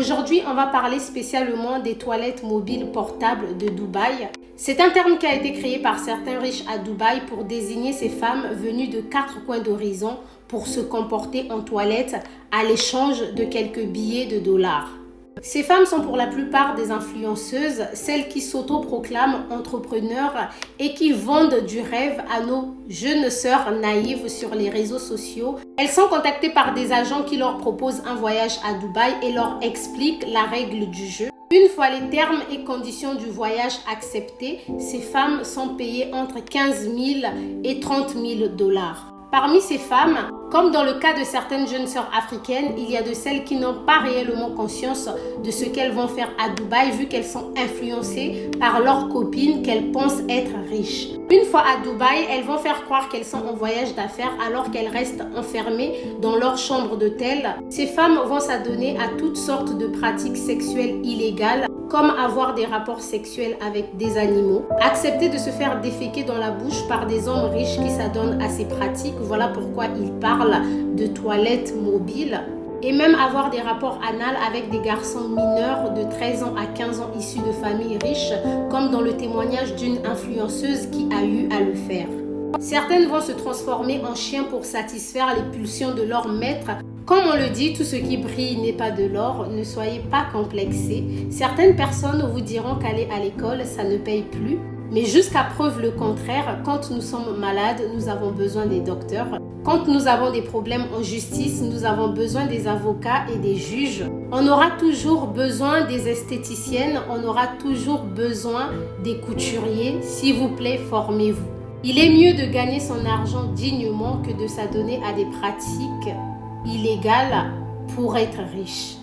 Aujourd'hui, on va parler spécialement des toilettes mobiles portables de Dubaï. C'est un terme qui a été créé par certains riches à Dubaï pour désigner ces femmes venues de 4 coins d'horizon pour se comporter en toilette à l'échange de quelques billets de dollars. Ces femmes sont pour la plupart des influenceuses, celles qui s'autoproclament entrepreneurs et qui vendent du rêve à nos jeunes sœurs naïves sur les réseaux sociaux. Elles sont contactées par des agents qui leur proposent un voyage à Dubaï et leur expliquent la règle du jeu. Une fois les termes et conditions du voyage acceptés, ces femmes sont payées entre 15 000 et 30 000 dollars. Parmi ces femmes, comme dans le cas de certaines jeunes sœurs africaines, il y a de celles qui n'ont pas réellement conscience de ce qu'elles vont faire à Dubaï vu qu'elles sont influencées par leurs copines qu'elles pensent être riches. Une fois à Dubaï, elles vont faire croire qu'elles sont en voyage d'affaires alors qu'elles restent enfermées dans leur chambre d'hôtel. Ces femmes vont s'adonner à toutes sortes de pratiques sexuelles illégales, comme avoir des rapports sexuels avec des animaux, accepter de se faire déféquer dans la bouche par des hommes riches qui s'adonnent à ces pratiques. Voilà pourquoi ils parlent de toilettes mobiles. Et même avoir des rapports anals avec des garçons mineurs de 13 ans à 15 ans issus de familles riches, comme dans le témoignage d'une influenceuse qui a eu à le faire. Certaines vont se transformer en chiens pour satisfaire les pulsions de leur maître. Comme on le dit, tout ce qui brille n'est pas de l'or, ne soyez pas complexés. Certaines personnes vous diront qu'aller à l'école, ça ne paye plus. Mais jusqu'à preuve le contraire, quand nous sommes malades, nous avons besoin des docteurs. Quand nous avons des problèmes en justice, nous avons besoin des avocats et des juges. On aura toujours besoin des esthéticiennes, on aura toujours besoin des couturiers. S'il vous plaît, formez-vous. Il est mieux de gagner son argent dignement que de s'adonner à des pratiques illégales pour être riche.